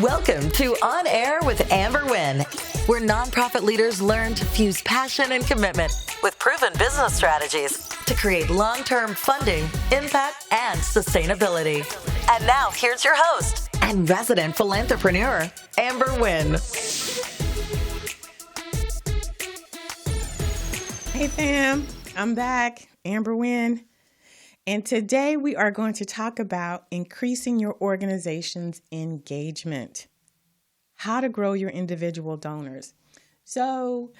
Welcome to On Air with Amber Wynn, where nonprofit leaders learn to fuse passion and commitment with proven business strategies to create long-term funding, impact, and sustainability. And now, here's your host and resident philanthrepreneur, Amber Wynn. Hey fam, I'm back, Amber Wynn. And today we are going to talk about increasing your organization's engagement, how to grow your individual donors. So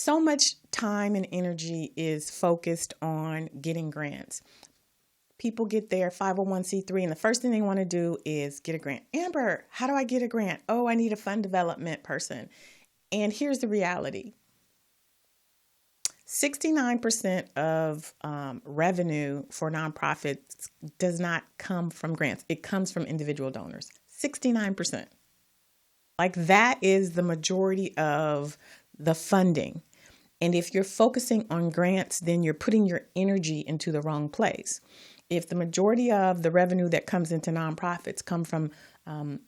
much time and energy is focused on getting grants. People get their 501c3 and the first thing they want to do is get a grant. Amber, how do I get a grant? Oh, I need a fund development person. And here's the reality. 69% of revenue for nonprofits does not come from grants. It comes from individual donors. 69%. Like that is the majority of the funding. And if you're focusing on grants, then you're putting your energy into the wrong place. If the majority of the revenue that comes into nonprofits come from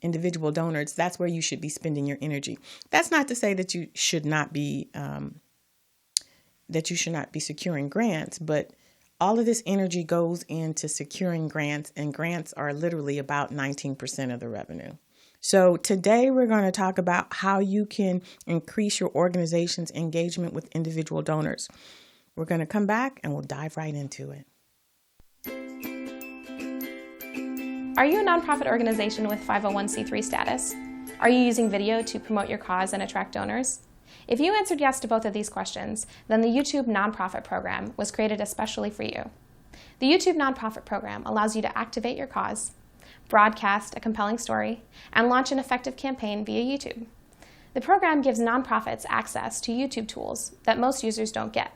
individual donors, that's where you should be spending your energy. That's not to say that you should not be securing grants, but all of this energy goes into securing grants, and grants are literally about 19% of the revenue. So today we're going to talk about how you can increase your organization's engagement with individual donors. We're going to come back and we'll dive right into it. Are you a nonprofit organization with 501c3 status? Are you using video to promote your cause and attract donors? If you answered yes to both of these questions, then the YouTube Nonprofit Program was created especially for you. The YouTube Nonprofit Program allows you to activate your cause, broadcast a compelling story, and launch an effective campaign via YouTube. The program gives nonprofits access to YouTube tools that most users don't get: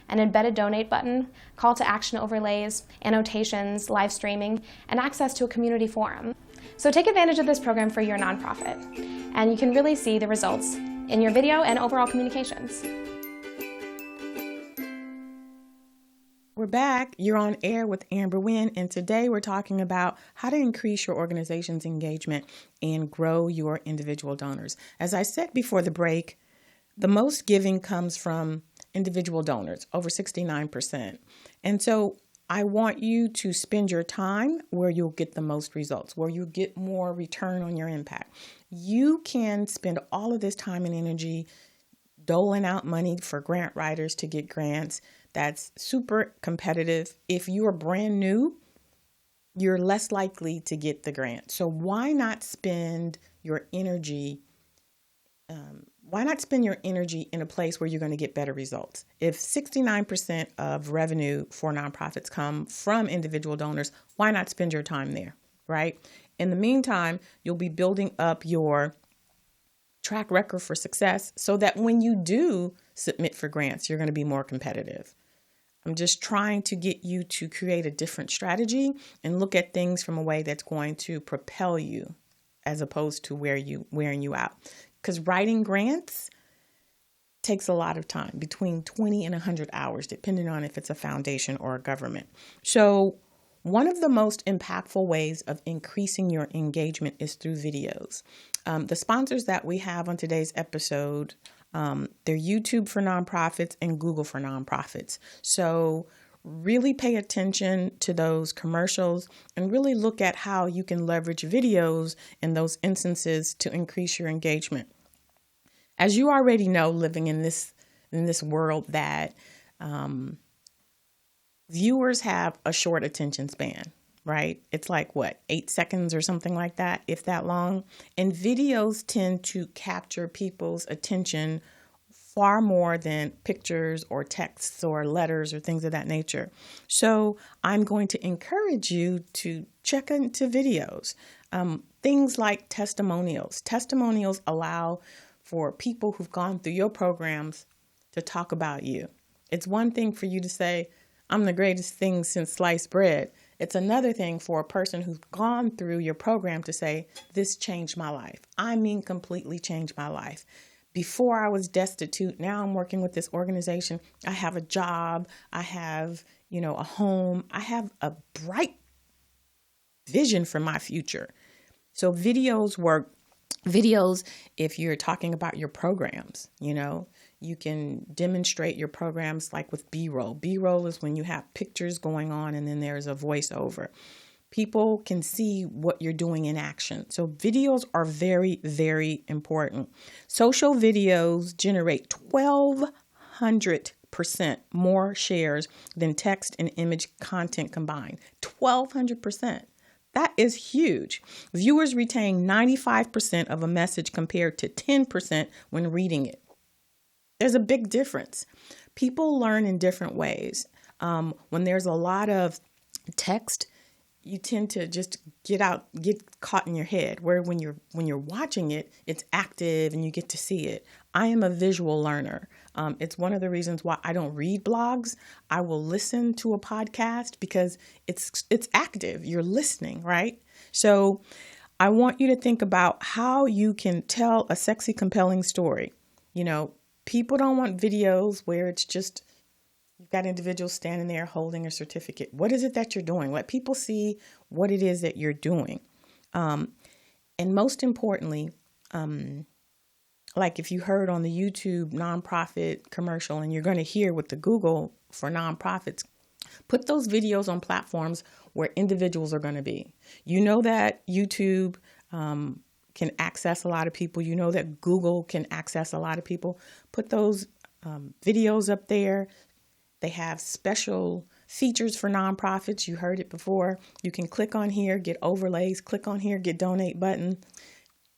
an embedded donate button, call to action overlays, annotations, live streaming, and access to a community forum. So take advantage of this program for your nonprofit, and you can really see the results in your video and overall communications. We're back. You're on air with Amber Wynn, and today we're talking about how to increase your organization's engagement and grow your individual donors. As I said before the break, the most giving comes from individual donors, over 69%. And so I want you to spend your time where you'll get the most results, where you get more return on your impact. You can spend all of this time and energy doling out money for grant writers to get grants. That's super competitive. If you're brand new, you're less likely to get the grant. So why not spend your energy in a place where you're going to get better results? If 69% of revenue for nonprofits come from individual donors, why not spend your time there, right? In the meantime, you'll be building up your track record for success so that when you do submit for grants, you're going to be more competitive. I'm just trying to get you to create a different strategy and look at things from a way that's going to propel you as opposed to wearing you out. Because writing grants takes a lot of time, between 20 and 100 hours, depending on if it's a foundation or a government. So one of the most impactful ways of increasing your engagement is through videos. The sponsors that we have on today's episode, they're YouTube for nonprofits and Google for nonprofits. So really pay attention to those commercials and really look at how you can leverage videos in those instances to increase your engagement. As you already know, living in this world that viewers have a short attention span, right? It's like 8 seconds or something like that, if that long. And videos tend to capture people's attention far more than pictures or texts or letters or things of that nature. So I'm going to encourage you to check into videos. Things like testimonials. Testimonials allow for people who've gone through your programs to talk about you. It's one thing for you to say, I'm the greatest thing since sliced bread. It's another thing for a person who's gone through your program to say, this changed my life. I mean, completely changed my life. Before I was destitute, now I'm working with this organization. I have a job. I have, a home. I have a bright vision for my future. So videos work. Videos, if you're talking about your programs, you can demonstrate your programs like with B-roll. B-roll is when you have pictures going on and then there's a voiceover. People can see what you're doing in action. So videos are very, very important. Social videos generate 1,200% more shares than text and image content combined. 1,200%. That is huge. Viewers retain 95% of a message compared to 10% when reading it. There's a big difference. People learn in different ways. When there's a lot of text, you tend to just get caught in your head. Where when you're watching it, it's active and you get to see it. I am a visual learner. It's one of the reasons why I don't read blogs. I will listen to a podcast because it's active. You're listening, right? So I want you to think about how you can tell a sexy, compelling story. People don't want videos where it's just you've got individuals standing there holding a certificate. What is it that you're doing? Let people see what it is that you're doing. And most importantly, like if you heard on the YouTube nonprofit commercial and you're going to hear with the Google for nonprofits, put those videos on platforms where individuals are going to be. You know that YouTube can access a lot of people. You know that Google can access a lot of people. Put those videos up there. They have special features for nonprofits. You heard it before. You can click on here, get overlays, click on here, get donate button.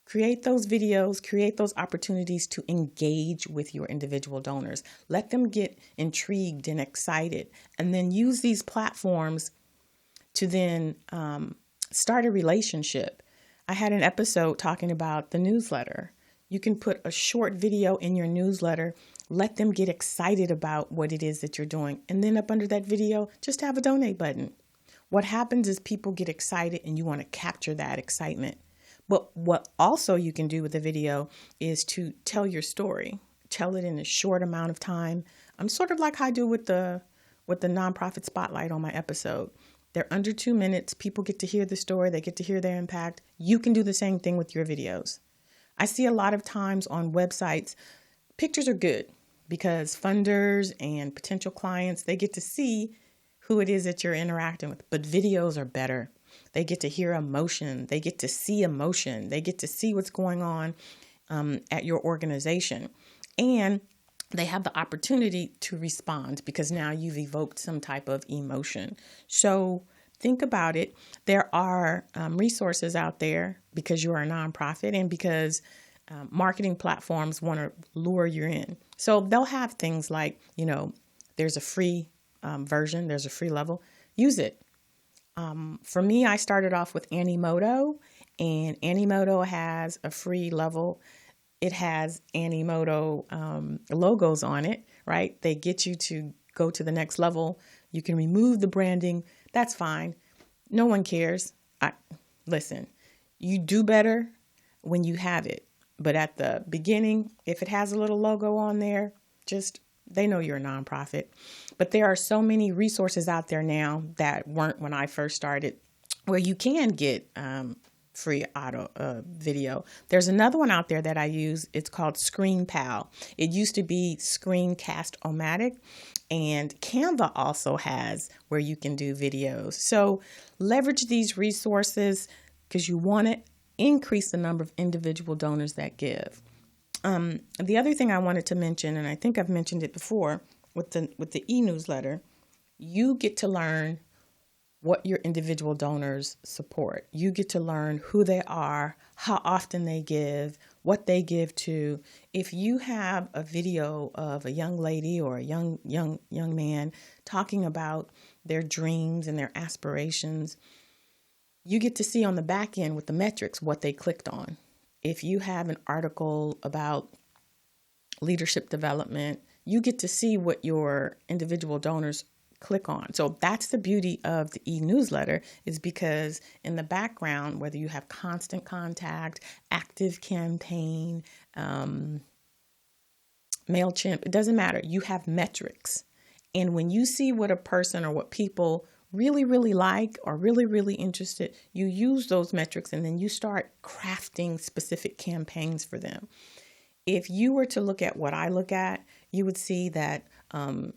Create those videos, create those opportunities to engage with your individual donors. Let them get intrigued and excited, and then use these platforms to then start a relationship. I had an episode talking about the newsletter. You can put a short video in your newsletter, let them get excited about what it is that you're doing. And then up under that video, just have a donate button. What happens is people get excited and you want to capture that excitement. But what also you can do with the video is to tell your story, tell it in a short amount of time. I'm sort of like how I do with the nonprofit spotlight on my episode. They're under 2 minutes. People get to hear the story. They get to hear their impact. You can do the same thing with your videos. I see a lot of times on websites, pictures are good because funders and potential clients, they get to see who it is that you're interacting with. But videos are better. They get to hear emotion. They get to see emotion. They get to see what's going on at your organization. And they have the opportunity to respond because now you've evoked some type of emotion. So think about it. There are resources out there because you are a nonprofit and because marketing platforms want to lure you in. So they'll have things like, there's a free version, there's a free level. Use it. For me, I started off with Animoto, and Animoto has a free level. It has Animoto logos on it, right? They get you to go to the next level. You can remove the branding. That's fine. No one cares. Listen, you do better when you have it. But at the beginning, if it has a little logo on there, they know you're a nonprofit. But there are so many resources out there now that weren't when I first started where you can get free auto video. There's another one out there that I use. It's called ScreenPal. It used to be Screencast-O-Matic, and Canva also has where you can do videos. So leverage these resources because you want to increase the number of individual donors that give. The other thing I wanted to mention, and I think I've mentioned it before with the e-newsletter, you get to learn what your individual donors support. You get to learn who they are, how often they give, what they give to. If you have a video of a young lady or a young man talking about their dreams and their aspirations, you get to see on the back end with the metrics what they clicked on. If you have an article about leadership development, you get to see what your individual donors click on. So that's the beauty of the e-newsletter, is because in the background, whether you have constant contact, active campaign, MailChimp, it doesn't matter. You have metrics. And when you see what a person or what people really, really like or really, really interested, you use those metrics and then you start crafting specific campaigns for them. If you were to look at what I look at, you would see that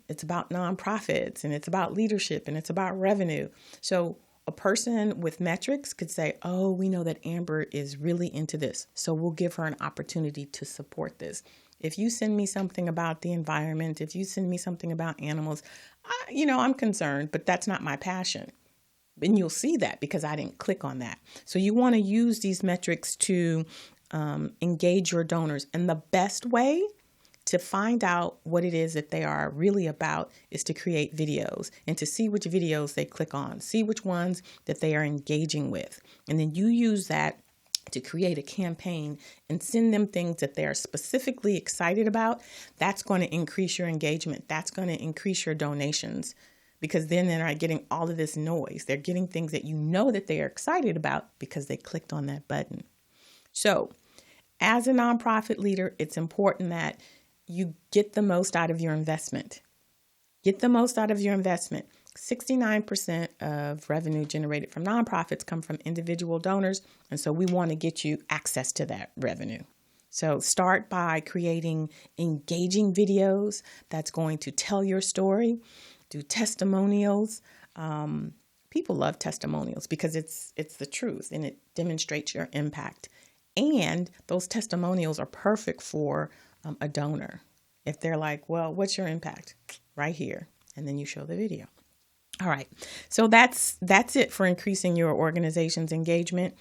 it's about nonprofits and it's about leadership and it's about revenue. So a person with metrics could say, oh, we know that Amber is really into this, so we'll give her an opportunity to support this. If you send me something about the environment, if you send me something about animals, I'm concerned, but that's not my passion. And you'll see that because I didn't click on that. So you want to use these metrics to engage your donors. And the best way to find out what it is that they are really about is to create videos and to see which videos they click on, see which ones that they are engaging with. And then you use that to create a campaign and send them things that they are specifically excited about. That's going to increase your engagement. That's going to increase your donations, because then they're not getting all of this noise. They're getting things that you know that they are excited about because they clicked on that button. So as a nonprofit leader, it's important that you get the most out of your investment. Get the most out of your investment. 69% of revenue generated from nonprofits come from individual donors. And so we want to get you access to that revenue. So start by creating engaging videos that's going to tell your story. Do testimonials. People love testimonials because it's the truth and it demonstrates your impact. And those testimonials are perfect for a donor. If they're like, well, what's your impact? Right here. And then you show the video. All right. So that's it for increasing your organization's engagement.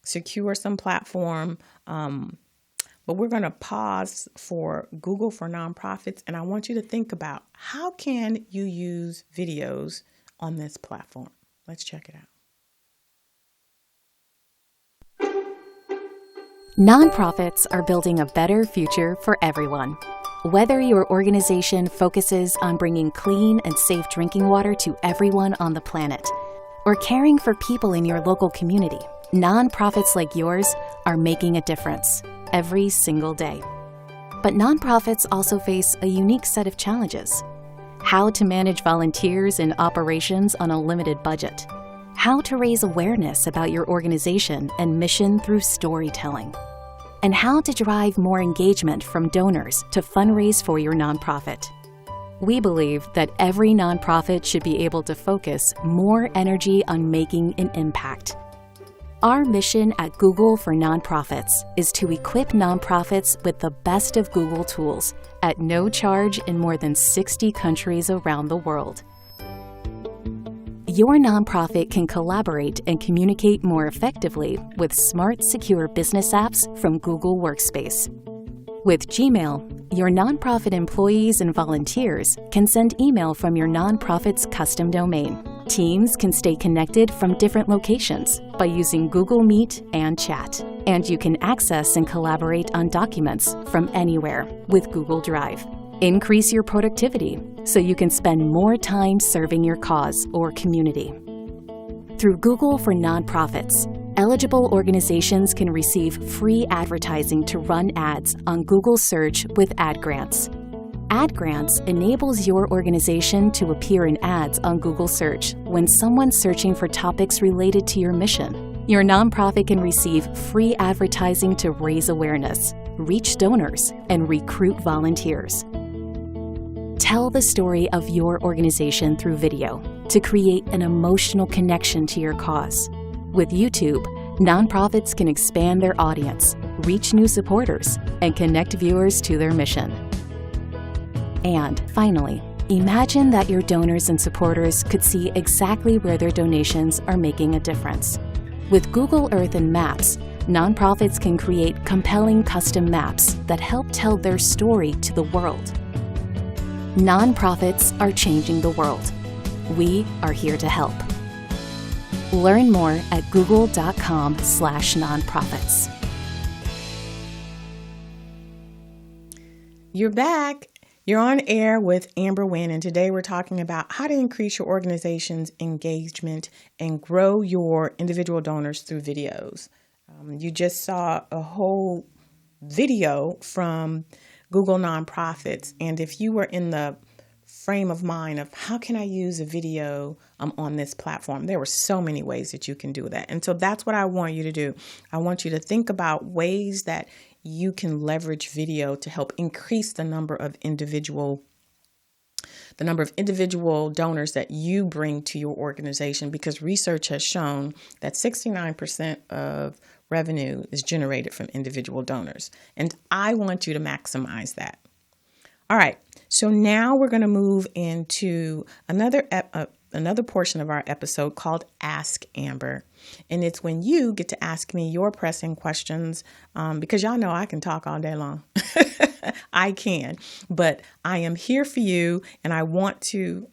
Secure some platform. But we're going to pause for Google for Nonprofits. And I want you to think about, how can you use videos on this platform? Let's check it out. Nonprofits are building a better future for everyone. Whether your organization focuses on bringing clean and safe drinking water to everyone on the planet, or caring for people in your local community, nonprofits like yours are making a difference every single day. But nonprofits also face a unique set of challenges. How to manage volunteers and operations on a limited budget. How to raise awareness about your organization and mission through storytelling. And how to drive more engagement from donors to fundraise for your nonprofit. We believe that every nonprofit should be able to focus more energy on making an impact. Our mission at Google for Nonprofits is to equip nonprofits with the best of Google tools at no charge in more than 60 countries around the world. Your nonprofit can collaborate and communicate more effectively with smart, secure business apps from Google Workspace. With Gmail, your nonprofit employees and volunteers can send email from your nonprofit's custom domain. Teams can stay connected from different locations by using Google Meet and Chat. And you can access and collaborate on documents from anywhere with Google Drive. Increase your productivity so you can spend more time serving your cause or community. Through Google for Nonprofits, eligible organizations can receive free advertising to run ads on Google Search with ad grants. Ad grants enables your organization to appear in ads on Google Search when someone's searching for topics related to your mission. Your nonprofit can receive free advertising to raise awareness, reach donors, and recruit volunteers. Tell the story of your organization through video to create an emotional connection to your cause. With YouTube, nonprofits can expand their audience, reach new supporters, and connect viewers to their mission. And finally, imagine that your donors and supporters could see exactly where their donations are making a difference. With Google Earth and Maps, nonprofits can create compelling custom maps that help tell their story to the world. Nonprofits are changing the world. We are here to help. Learn more at google.com/nonprofits. You're back. You're on air with Amber Wynn, and today we're talking about how to increase your organization's engagement and grow your individual donors through videos. You just saw a whole video from Google Nonprofits, and if you were in the frame of mind of how can I use a video on this platform. There were so many ways that you can do that. And so that's what I want you to do. I want you to think about ways that you can leverage video to help increase the number of individual donors that you bring to your organization, because research has shown that 69% of revenue is generated from individual donors. And I want you to maximize that. All right. So now we're going to move into another portion of our episode called Ask Amber. And it's when you get to ask me your pressing questions, because y'all know I can talk all day long. I can, but I am here for you, and I want to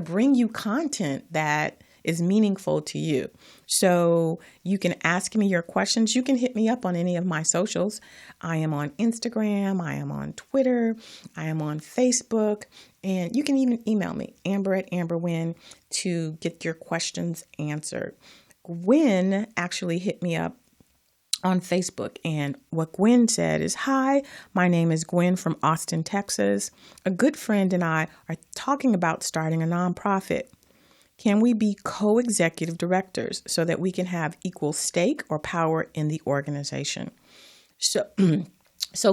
bring you content that is meaningful to you. So you can ask me your questions. You can hit me up on any of my socials. I am on Instagram. I am on Twitter. I am on Facebook. And you can even email me, Amber@AmberWynn, to get your questions answered. Gwen actually hit me up on Facebook. And what Gwen said is, "Hi, my name is Gwen from Austin, Texas. A good friend and I are talking about starting a nonprofit. Can we be co-executive directors so that we can have equal stake or power in the organization?" So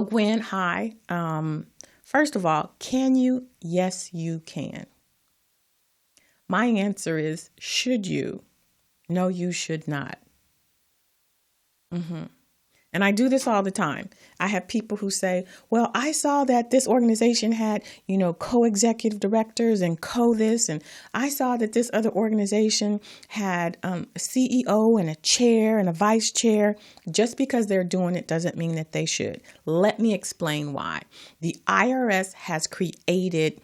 Gwen, hi. First of all, can you? Yes, you can. My answer is, should you? No, you should not. And I do this all the time. I have people who say, well, I saw that this organization had, co-executive directors and co-this, and I saw that this other organization had a CEO and a chair and a vice chair. Just because they're doing it doesn't mean that they should. Let me explain why. The IRS has created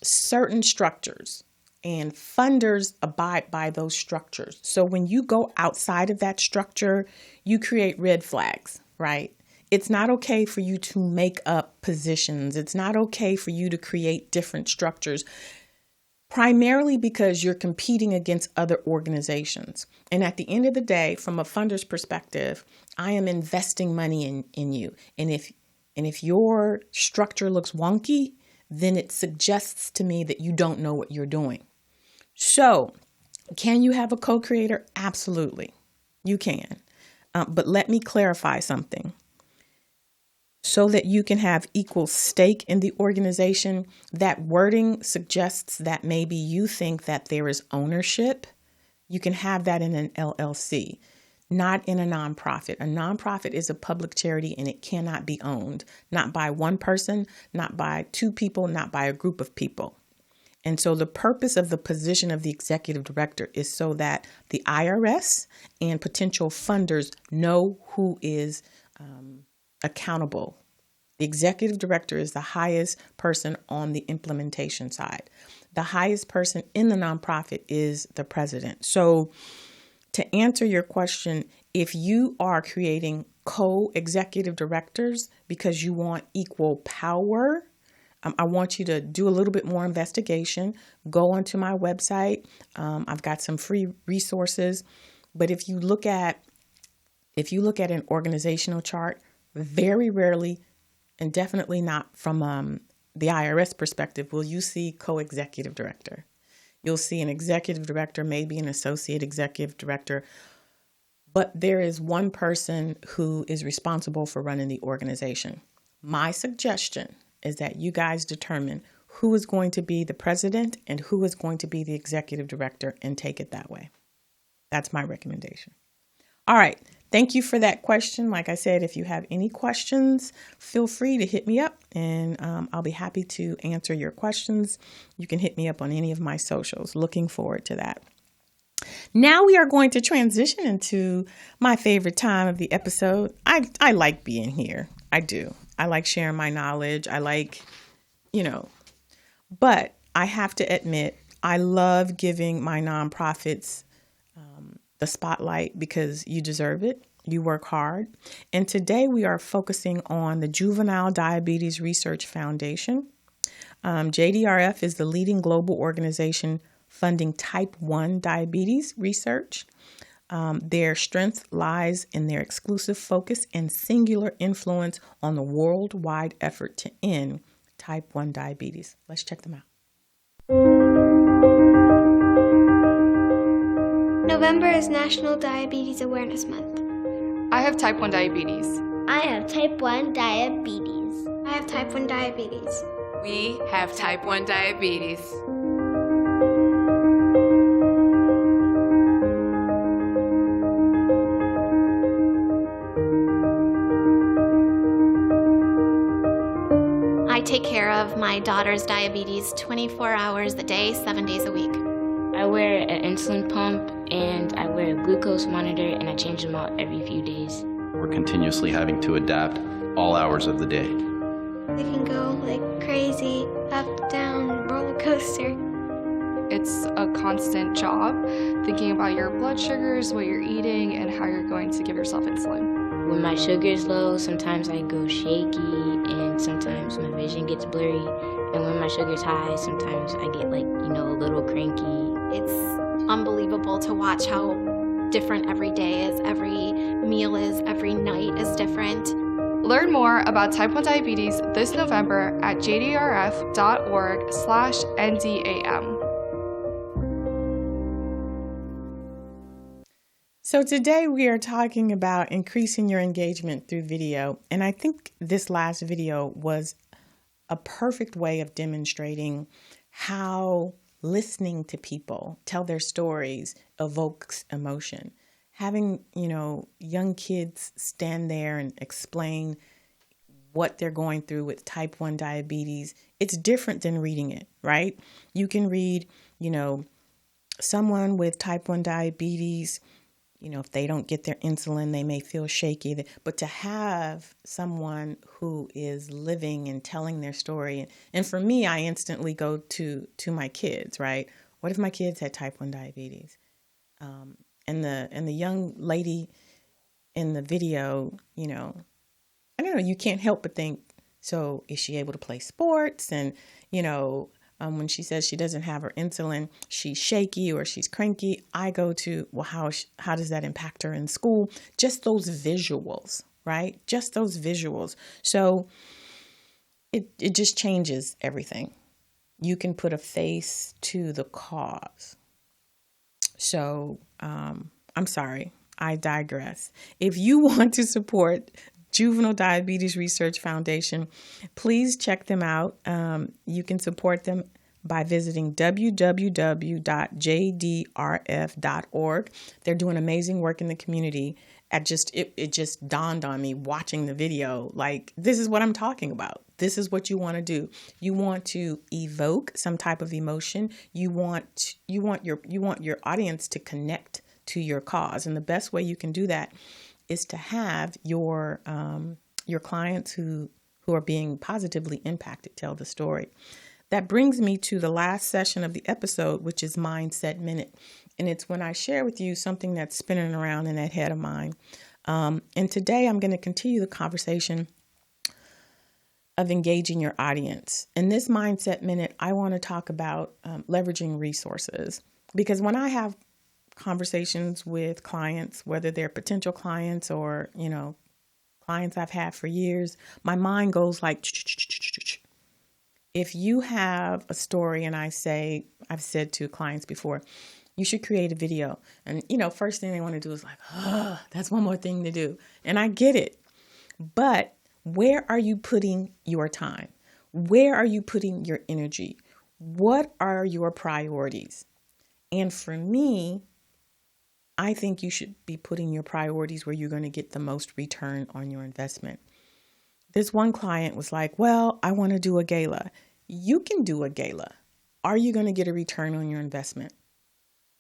certain structures, and funders abide by those structures. So when you go outside of that structure, you create red flags, right? It's not okay for you to make up positions. It's not okay for you to create different structures, primarily because you're competing against other organizations. And at the end of the day, from a funder's perspective, I am investing money in you. And if your structure looks wonky, then it suggests to me that you don't know what you're doing. So, can you have a co-creator? Absolutely, you can. But let me clarify something. So that you can have equal stake in the organization, that wording suggests that maybe you think that there is ownership. You can have that in an LLC, not in a nonprofit. A nonprofit is a public charity, and it cannot be owned, not by one person, not by two people, not by a group of people. And so the purpose of the position of the executive director is so that the IRS and potential funders know who is accountable. The executive director is the highest person on the implementation side. The highest person in the nonprofit is the president. So to answer your question, if you are creating co-executive directors because you want equal power, I want you to do a little bit more investigation. Go onto my website. I've got some free resources. But if you look at an organizational chart, very rarely, and definitely not from the IRS perspective, will you see co-executive director. You'll see an executive director, maybe an associate executive director, but there is one person who is responsible for running the organization. My suggestion is that you guys determine who is going to be the president and who is going to be the executive director, and take it that way. That's my recommendation. All right. Thank you for that question. Like I said, if you have any questions, feel free to hit me up, and I'll be happy to answer your questions. You can hit me up on any of my socials. Looking forward to that. Now we are going to transition into my favorite time of the episode. I like being here. I do. I like sharing my knowledge. I like, but I have to admit, I love giving my nonprofits the spotlight because you deserve it. You work hard. And today we are focusing on the Juvenile Diabetes Research Foundation. JDRF is the leading global organization funding type 1 diabetes research. Their strength lies in their exclusive focus and singular influence on the worldwide effort to end type 1 diabetes. Let's check them out. November is National Diabetes Awareness Month. I have type 1 diabetes. I have type 1 diabetes. I have type 1 diabetes. We have type 1 diabetes. I take care of my daughter's diabetes 24 hours a day, 7 days a week. I wear an insulin pump and I wear a glucose monitor and I change them out every few days. We're continuously having to adapt all hours of the day. It can go like crazy, up, down, roller coaster. It's a constant job, thinking about your blood sugars, what you're eating, and how you're going to give yourself insulin. When my sugar's low, sometimes I go shaky and sometimes my vision gets blurry. And when my sugar's high, sometimes I get a little cranky. It's unbelievable to watch how different every day is, every meal is, every night is different. Learn more about type 1 diabetes this November at jdrf.org/NDAM. So today we are talking about increasing your engagement through video. And I think this last video was a perfect way of demonstrating how listening to people tell their stories evokes emotion. Having, young kids stand there and explain what they're going through with type 1 diabetes, it's different than reading it, right? You can read, someone with type 1 diabetes, if they don't get their insulin, they may feel shaky. But to have someone who is living and telling their story, and for me, I instantly go to my kids, right? What if my kids had type 1 diabetes? And the young lady in the video, I don't know, you can't help but think, so is she able to play sports? And, when she says she doesn't have her insulin, she's shaky or she's cranky, I go to, well, how does that impact her in school? Just those visuals, right? Just those visuals. So it just changes everything. You can put a face to the cause. So I'm sorry, I digress. If you want to support Juvenile Diabetes Research Foundation, please check them out. You can support them by visiting www.jdrf.org. They're doing amazing work in the community. It just dawned on me watching the video, like, this is what I'm talking about. This is what you want to do. You want to evoke some type of emotion. You want your audience to connect to your cause. And the best way you can do that is to have your clients who are being positively impacted tell the story. That brings me to the last session of the episode, which is Mindset Minute. And it's when I share with you something that's spinning around in that head of mine. And today I'm going to continue the conversation of engaging your audience. In this Mindset Minute, I want to talk about leveraging resources. Because when I have conversations with clients, whether they're potential clients or, clients I've had for years, my mind goes like, if you have a story and I've said to clients before, you should create a video. And, first thing they want to do is like, that's one more thing to do. And I get it. But where are you putting your time? Where are you putting your energy? What are your priorities? And for me, I think you should be putting your priorities where you're going to get the most return on your investment. This one client was like, well, I want to do a gala. You can do a gala. Are you going to get a return on your investment?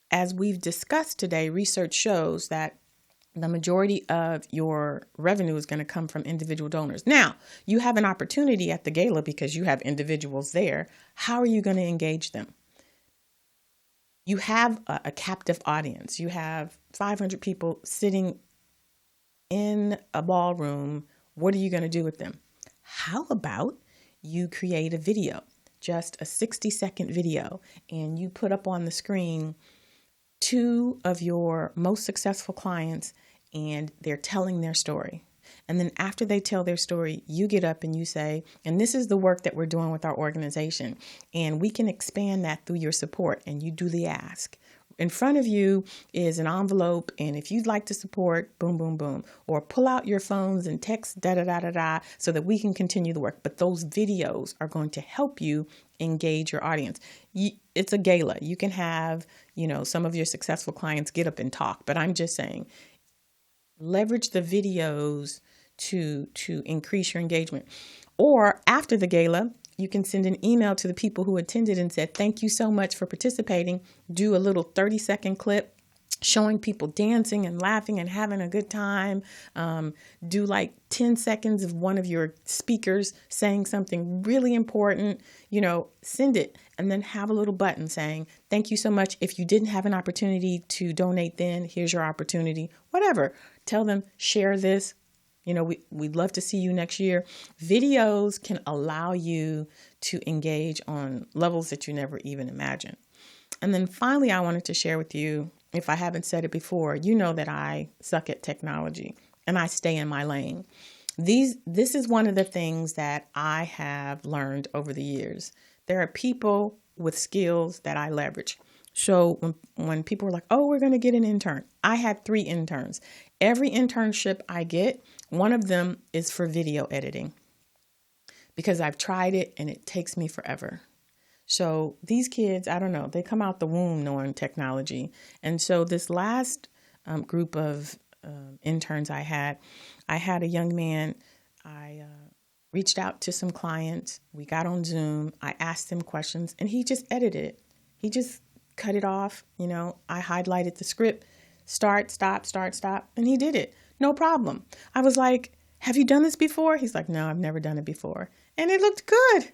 As we've discussed today, research shows that the majority of your revenue is going to come from individual donors. Now, you have an opportunity at the gala because you have individuals there. How are you going to engage them? You have a captive audience. You have 500 people sitting in a ballroom. What are you going to do with them? How about you create a video, just a 60-second video, and you put up on the screen 2 of your most successful clients, and they're telling their story. And then after they tell their story, you get up and you say, and this is the work that we're doing with our organization, and we can expand that through your support, and you do the ask. In front of you is an envelope, and if you'd like to support, boom, boom, boom, or pull out your phones and text da-da-da-da-da so that we can continue the work. But those videos are going to help you engage your audience. It's a gala. You can have, some of your successful clients get up and talk, but I'm just saying, leverage the videos to increase your engagement. Or after the gala, you can send an email to the people who attended and said, thank you so much for participating. Do a little 30-second clip showing people dancing and laughing and having a good time. Do like 10 seconds of one of your speakers saying something really important, send it, and then have a little button saying, thank you so much. If you didn't have an opportunity to donate then, here's your opportunity, whatever. Tell them, share this. We'd love to see you next year. Videos can allow you to engage on levels that you never even imagined. And then finally, I wanted to share with you, if I haven't said it before, you know that I suck at technology and I stay in my lane. This is one of the things that I have learned over the years. There are people with skills that I leverage. So when people were like, oh, we're going to get an intern. I had 3 interns. Every internship I get, one of them is for video editing because I've tried it and it takes me forever. So these kids, I don't know, they come out the womb knowing technology. And so this last group of interns I had a young man. I reached out to some clients. We got on Zoom. I asked him questions and he just edited it. He just cut it off. I highlighted the script, start, stop, and he did it. No problem. I was like, have you done this before? He's like, no, I've never done it before. And it looked good.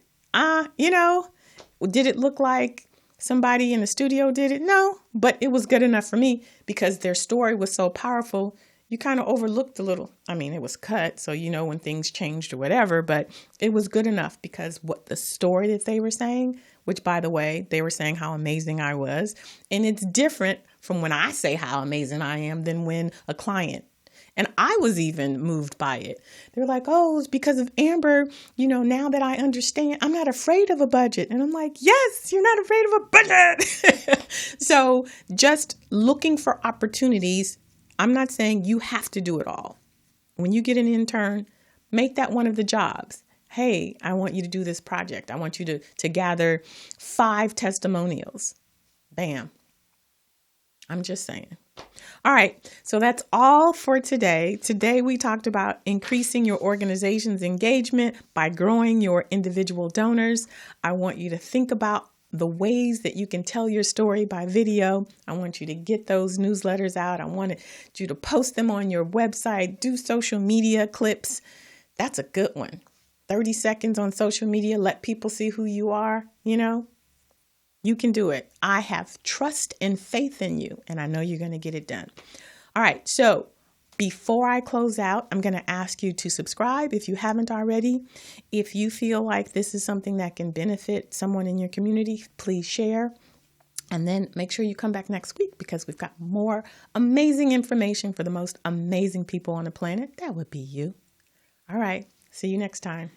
Did it look like somebody in the studio did it? No, but it was good enough for me because their story was so powerful. You kind of overlooked a little. It was cut, so when things changed or whatever, but it was good enough because what the story that they were saying, which by the way, they were saying how amazing I was. And it's different from when I say how amazing I am than when a client. And I was even moved by it. They're like, oh, it's because of Amber. Now that I understand, I'm not afraid of a budget. And I'm like, yes, you're not afraid of a budget. So just looking for opportunities. I'm not saying you have to do it all. When you get an intern, make that one of the jobs. Hey, I want you to do this project. I want you to gather 5 testimonials. Bam. I'm just saying. All right. So that's all for today. Today we talked about increasing your organization's engagement by growing your individual donors. I want you to think about the ways that you can tell your story by video. I want you to get those newsletters out. I wanted you to post them on your website, do social media clips. That's a good one. 30 seconds on social media. Let people see who you are. You can do it. I have trust and faith in you, and I know you're going to get it done. All right. So before I close out, I'm going to ask you to subscribe if you haven't already. If you feel like this is something that can benefit someone in your community, please share. And then make sure you come back next week because we've got more amazing information for the most amazing people on the planet. That would be you. All right. See you next time.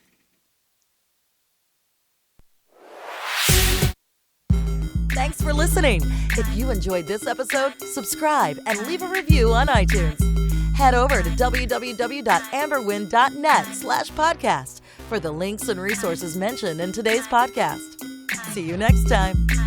Thanks for listening. If you enjoyed this episode, subscribe and leave a review on iTunes. Head over to www.amberwynn.net/podcast for the links and resources mentioned in today's podcast. See you next time.